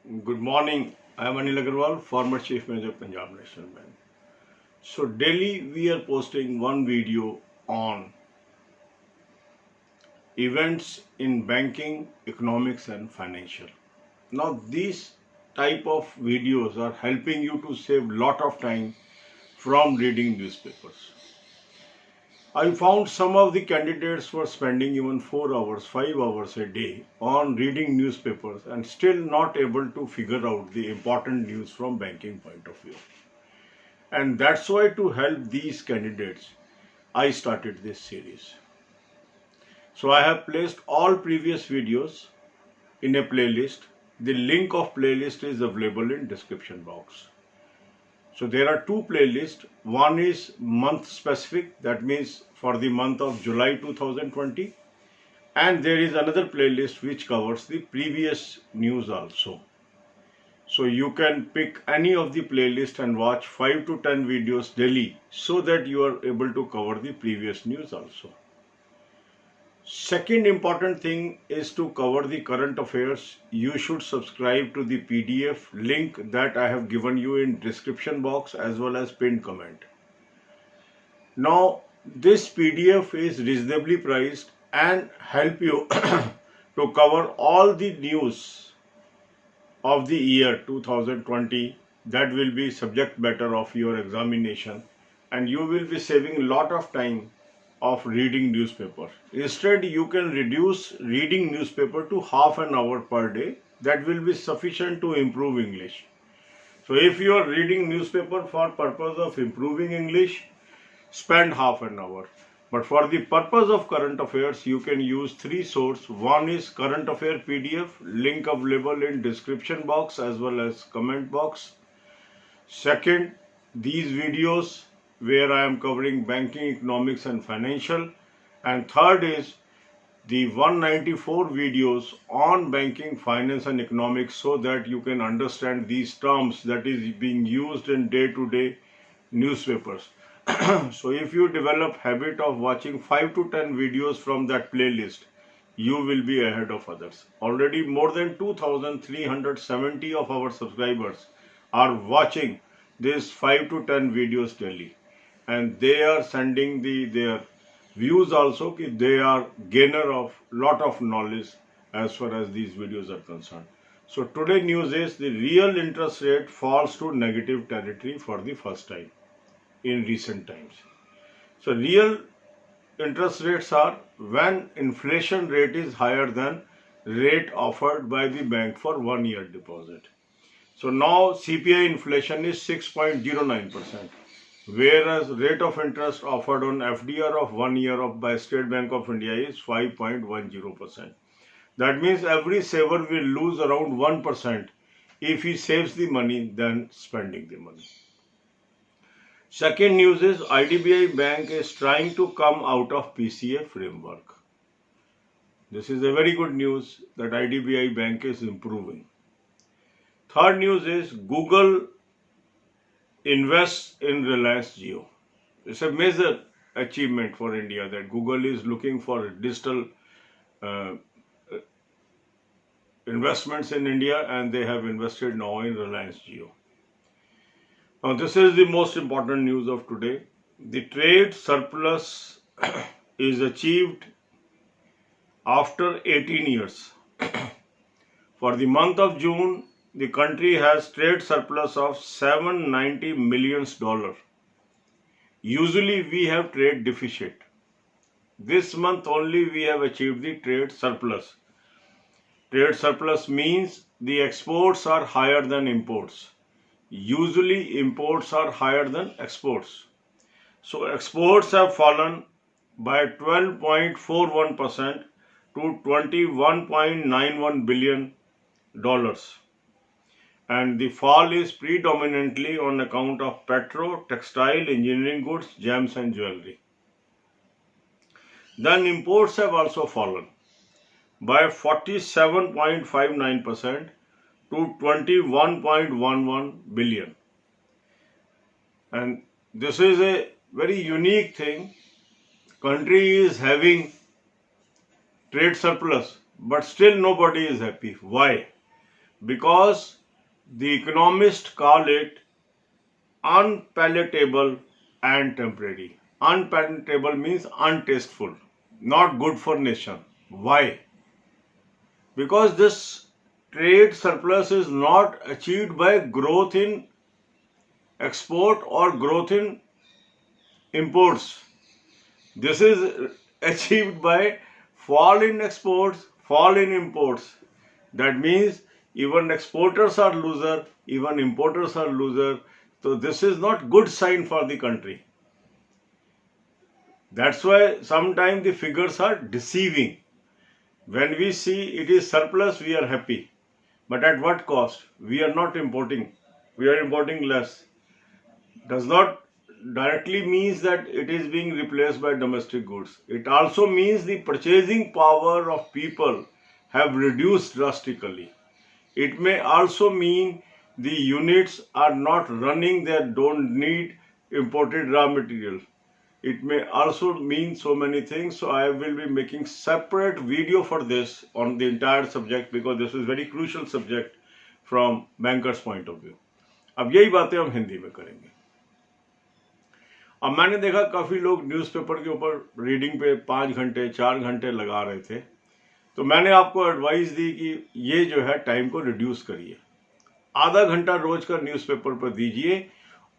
Good morning. I am Anil Agarwal, former Chief Manager, Punjab National Bank. So daily we are posting one video on events in banking, economics and financial. Now these type of videos are helping you to save lot of time from reading newspapers. I found some of the candidates were spending even 4 hours, 5 hours a day on reading newspapers and still not able to figure out the important news from banking point of view. And that's why, to help these candidates, I started this series. So I have placed all previous videos in a playlist. The link of playlist is available in description box. So there are two playlists. One is month specific, that means for the month of July 2020. And there is another playlist which covers the previous news also. So you can pick any of the playlist and watch 5 to 10 videos daily so that you are able to cover the previous news also. Second important thing is to cover the current affairs. You should subscribe to the PDF link that I have given you in description box as well as pinned comment. Now this PDF is reasonably priced and help you to cover all the news of the year 2020 that will be subject matter of your examination, and you will be saving a lot of time of reading newspaper. Instead, you can reduce reading newspaper to half an hour per day. That will be sufficient to improve English. So if you are reading newspaper for purpose of improving English, spend half an hour. But for the purpose of current affairs, you can use three sources. One is current affair PDF, link available in description box as well as comment box. Second, these videos where I am covering banking, economics and financial. And third is the 194 videos on banking, finance and economics, so that you can understand these terms that is being used in day-to-day newspapers. So if you develop habit of watching 5 to 10 videos from that playlist, you will be ahead of others. Already more than 2,370 of our subscribers are watching these 5 to 10 videos daily, and they are sending their views also. They are gainer of lot of knowledge as far as these videos are concerned. So today news is the real interest rate falls to negative territory for the first time in recent times. So real interest rates are when inflation rate is higher than rate offered by the bank for 1 year deposit. So now CPI inflation is 6.09%, whereas rate of interest offered on FDR of 1 year by State Bank of India is 5.10%. That means every saver will lose around 1% if he saves the money than spending the money. Second news is IDBI Bank is trying to come out of PCA framework. This is a very good news that IDBI Bank is improving. Third news is Google invests in Reliance Jio. It's a major achievement for India that Google is looking for digital investments in India, and they have invested now in Reliance Jio. Now this is the most important news of today. The trade surplus is achieved after 18 years. For the month of June, the country has trade surplus of $790 million. Usually we have trade deficit. This month only we have achieved the trade surplus. Trade surplus means the exports are higher than imports. Usually imports are higher than exports. So exports have fallen by 12.41% to $21.91 billion. And the fall is predominantly on account of petro, textile, engineering goods, gems and jewelry. Then imports have also fallen by 47.59% to 21.11 billion. And this is a very unique thing. Country is having trade surplus, but still nobody is happy. Why? because the economists call it unpalatable and temporary. Unpalatable means untasteful, not good for nation. Why? Because this trade surplus is not achieved by growth in export or growth in imports. This is achieved by fall in exports, fall in imports. That means even exporters are loser, even importers are loser. So this is not good sign for the country. That's why sometimes the figures are deceiving. When we see it is surplus, we are happy. But at what cost? We are not importing. We are importing less. Does not directly means that it is being replaced by domestic goods. It also means the purchasing power of people have reduced drastically. It may also mean the units are not running, they don't need imported raw material. It may also mean so many things. So I will be making separate video for this on the entire subject because this is very crucial subject from bankers point of view. अब यही बातें हम हिंदी में करेंगे. अब मैंने देखा काफी लोग न्यूज़पेपर के ऊपर रीडिंग पे 5 घंटे 4 घंटे लगा रहे थे, तो मैंने आपको एडवाइस दी कि ये जो है टाइम को रिड्यूस करिए, आधा घंटा रोज का न्यूज़पेपर पर दीजिए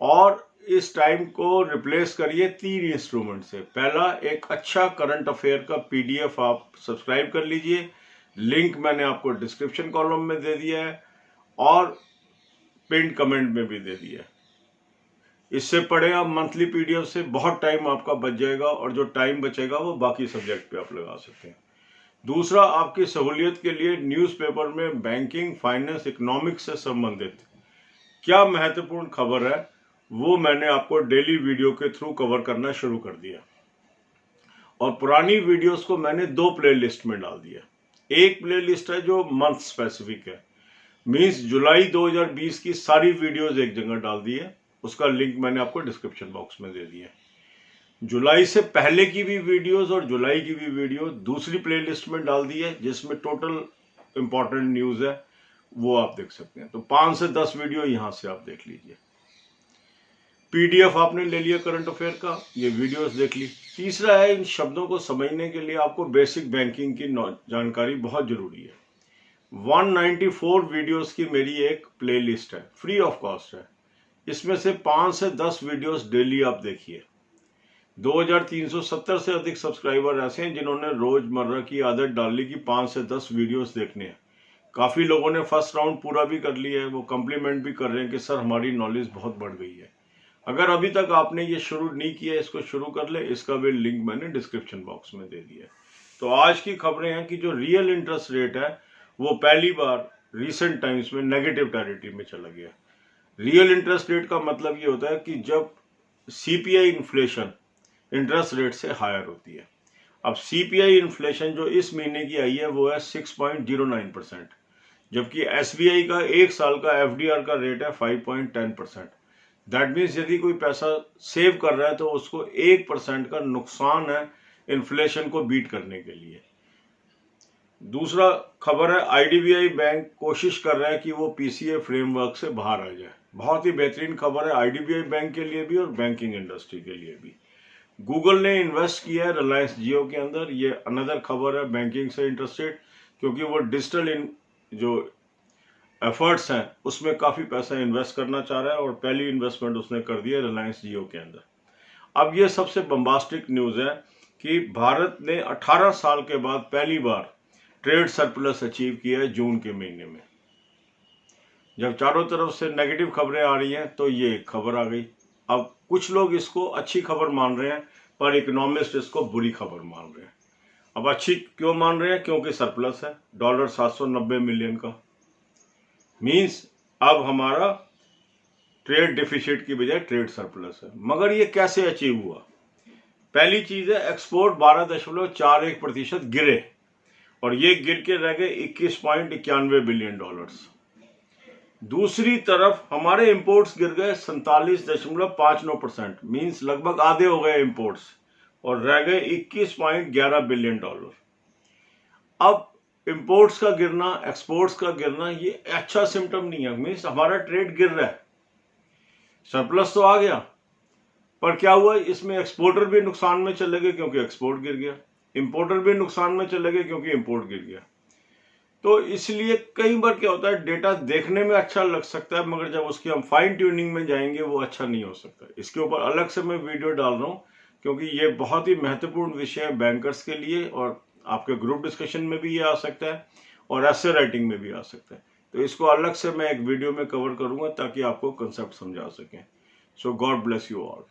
और इस टाइम को रिप्लेस करिए 3 इंस्ट्रूमेंट से. पहला, एक अच्छा करंट अफेयर का पीडीएफ आप सब्सक्राइब कर लीजिए, लिंक मैंने आपको डिस्क्रिप्शन कॉलम में दे दिया है और पिन कमेंट में भी दे दिया है. इससे पढ़े आप मंथली पीडीएफ से, बहुत टाइम आपका बच जाएगा और जो टाइम बचेगा वो बाकी सब्जेक्ट पे आप लगा सकते हैं. दूसरा, आपकी सहूलियत के लिए न्यूज़पेपर में बैंकिंग, फाइनेंस, इकोनॉमिक्स से संबंधित क्या महत्वपूर्ण खबर है वो मैंने आपको डेली वीडियो के थ्रू कवर करना शुरू कर दिया. और पुरानी वीडियोस को मैंने 2 प्लेलिस्ट में डाल दिया. एक प्लेलिस्ट है जो मंथ स्पेसिफिक है, मींस जुलाई 2020 की सारी वीडियोस एक जगह डाल दी है, उसका लिंक मैंने आपको डिस्क्रिप्शन बॉक्स में दे दिया है. जुलाई से पहले की भी वीडियोस और जुलाई की भी वीडियो दूसरी प्लेलिस्ट में डाल दी है जिसमें टोटल इंपॉर्टेंट न्यूज है, वो आप देख सकते हैं. तो 5 से 10 वीडियो यहां से आप देख लीजिए. पीडीएफ आपने ले लिया करंट अफेयर का, ये वीडियोस देख ली. तीसरा है, इन शब्दों को समझने के लिए आपको बेसिक बैंकिंग की जानकारी बहुत जरूरी है. 194 वीडियोस की मेरी एक प्लेलिस्ट है, फ्री ऑफ कॉस्ट है. इसमें से 5 से 10 वीडियोस डेली आप देखिए. 2370 से अधिक सब्सक्राइबर ऐसे हैं जिन्होंने रोजमर्रा की आदत डाल ली कि 5 से 10 वीडियोस देखने हैं. काफी लोगों ने फर्स्ट राउंड पूरा भी कर लिया है, वो कम्प्लीमेंट भी कर रहे हैं कि सर हमारी नॉलेज बहुत बढ़ गई है. अगर अभी तक आपने ये शुरू नहीं किया, इसको शुरू कर ले. इसका भी लिंक मैंने डिस्क्रिप्शन बॉक्स में दे दिया है. तो आज की खबरें हैं कि जो रियल इंटरेस्ट रेट है वो पहली बार रिसेंट टाइम्स में नेगेटिव टेरिटरी में चला गया. रियल इंटरेस्ट रेट का मतलब ये होता है कि जब सीपीआई इन्फ्लेशन इंटरेस्ट रेट से हायर होती है. अब सीपीआई इन्फ्लेशन जो इस महीने की आई है वो है 6.09%, जबकि एसबीआई का 1 साल का एफडीआर का रेट है 5.10%. दैट मीन्स यदि कोई पैसा सेव कर रहा है तो उसको 1% का नुकसान है इन्फ्लेशन को बीट करने के लिए. दूसरा खबर है, आईडीबीआई बैंक कोशिश कर रहा है कि वो पीसीए फ्रेमवर्क से बाहर आ जाए. बहुत ही बेहतरीन खबर है आईडीबीआई बैंक के लिए भी और बैंकिंग इंडस्ट्री के लिए भी. गूगल ने इन्वेस्ट किया है रिलायंस जियो के अंदर. ये अनदर खबर है बैंकिंग से इंटरेस्टेड, क्योंकि वो डिजिटल जो एफर्ट्स हैं उसमें काफी पैसा इन्वेस्ट करना चाह रहा है और पहली इन्वेस्टमेंट उसने कर दी है रिलायंस जियो के अंदर. अब ये सबसे बम्बास्टिक न्यूज है कि भारत ने 18 साल के बाद पहली बार ट्रेड सरप्लस अचीव किया है जून के महीने में. जब चारों तरफ से नेगेटिव खबरें आ रही हैं तो ये एक खबर आ गई. अब कुछ लोग इसको अच्छी खबर मान रहे हैं पर इकोनॉमिस्ट इसको बुरी खबर मान रहे हैं. अब अच्छी क्यों मान रहे हैं? क्योंकि सरप्लस है $790 मिलियन का. मींस अब हमारा ट्रेड डिफिसिट की बजाय ट्रेड सरप्लस है. मगर ये कैसे अचीव हुआ? पहली चीज है, एक्सपोर्ट 12.41% गिरे और ये गिर के रह गए $21.91 बिलियन. दूसरी तरफ हमारे इंपोर्ट्स गिर गए 47.59%, मींस लगभग आधे हो गए इंपोर्ट्स और रह गए $21.11 बिलियन. अब इंपोर्ट्स का गिरना, एक्सपोर्ट्स का गिरना ये अच्छा सिम्टम नहीं है। मीन्स हमारा ट्रेड गिर रहा है, सरप्लस तो आ गया, पर क्या हुआ, इसमें एक्सपोर्टर भी नुकसान में चले गए क्योंकि एक्सपोर्ट गिर गया, इंपोर्टर भी नुकसान में चले गए क्योंकि इंपोर्ट गिर गया। तो इसलिए कई बार क्या होता है, डेटा देखने में अच्छा लग सकता है मगर जब उसकी हम फाइन ट्यूनिंग में जाएंगे वो अच्छा नहीं हो सकता। इसके ऊपर अलग से मैं वीडियो डाल रहा हूं क्योंकि ये बहुत ही महत्वपूर्ण विषय है बैंकर्स के लिए, और आपके ग्रुप डिस्कशन में भी ये आ सकता है और एसे राइटिंग में भी आ सकता है। तो इसको अलग से मैं एक वीडियो में कवर करूंगा ताकि आपको कंसेप्ट समझा सकें। सो गॉड ब्लेस यू ऑल।